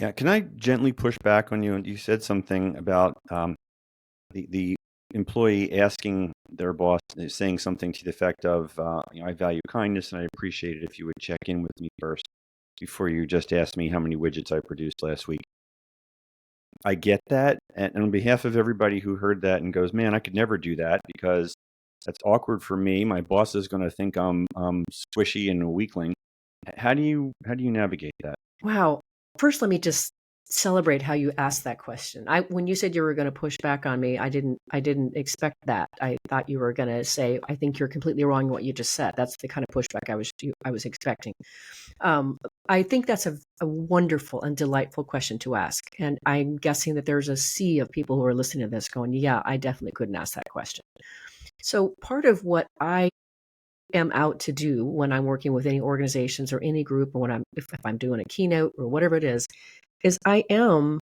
Yeah, can I gently push back on you? And you said something about the employee asking their boss, saying something to the effect of, I value kindness and I appreciate it if you would check in with me first before you just asked me how many widgets I produced last week. I get that. And on behalf of everybody who heard that and goes, man, I could never do that because that's awkward for me. My boss is going to think I'm squishy and a weakling. How do you navigate that? Wow. First, let me just celebrate how you asked that question. When you said you were going to push back on me, I didn't expect that. I thought you were going to say, "I think you're completely wrong in what you just said." That's the kind of pushback I was expecting. Um, I think that's a wonderful and delightful question to ask, and I'm guessing that there's a sea of people who are listening to this going, "Yeah, I definitely couldn't ask that question." So part of what I am out to do when I'm working with any organizations or any group, or when if I'm doing a keynote or whatever it is I am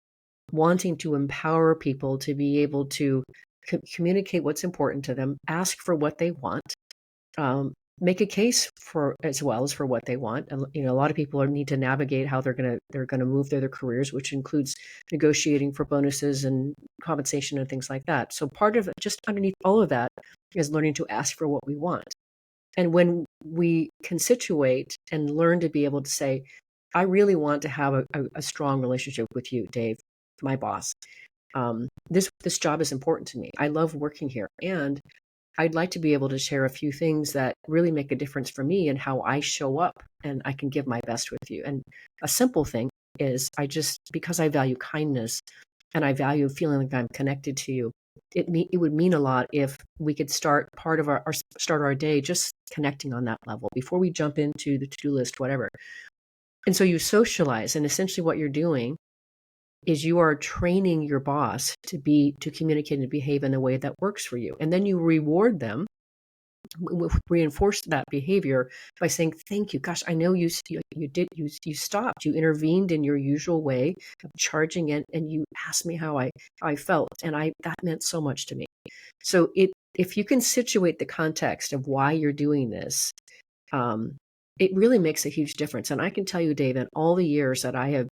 wanting to empower people to be able to communicate what's important to them, ask for what they want, make a case for as well as for what they want. And a lot of people need to navigate how they're gonna move through their careers, which includes negotiating for bonuses and compensation and things like that. So part of it, just underneath all of that, is learning to ask for what we want. And when we constitute and learn to be able to say, I really want to have a strong relationship with you, Dave, my boss. This job is important to me. I love working here. And I'd like to be able to share a few things that really make a difference for me and how I show up and I can give my best with you. And a simple thing is because I value kindness and I value feeling like I'm connected to you, it would mean a lot if we could start part of start our day just connecting on that level before we jump into the to-do list, whatever. And so you socialize, and essentially what you're doing is you are training your boss to communicate and behave in a way that works for you. And then you reward them, reinforce that behavior by saying, thank you. Gosh, I know you stopped, you intervened in your usual way of charging in, and you asked me how I felt. And that meant so much to me. So if you can situate the context of why you're doing this, um, it really makes a huge difference. And I can tell you, Dave, in all the years that I have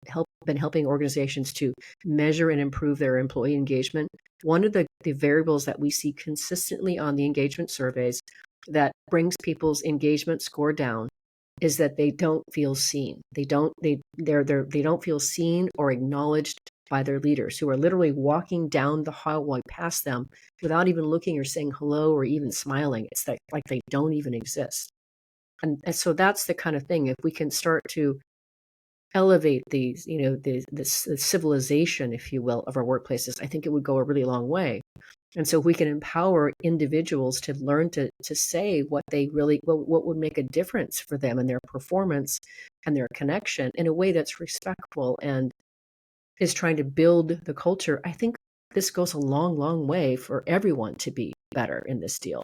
been helping organizations to measure and improve their employee engagement, one of the variables that we see consistently on the engagement surveys that brings people's engagement score down is that they don't feel seen. They don't feel seen or acknowledged by their leaders, who are literally walking down the hallway past them without even looking or saying hello or even smiling. It's like they don't even exist. And so that's the kind of thing. If we can start to elevate these, the civilization, if you will, of our workplaces, I think it would go a really long way. And so if we can empower individuals to learn to say what would make a difference for them and their performance and their connection in a way that's respectful and is trying to build the culture, I think this goes a long, long way for everyone to be better in this deal.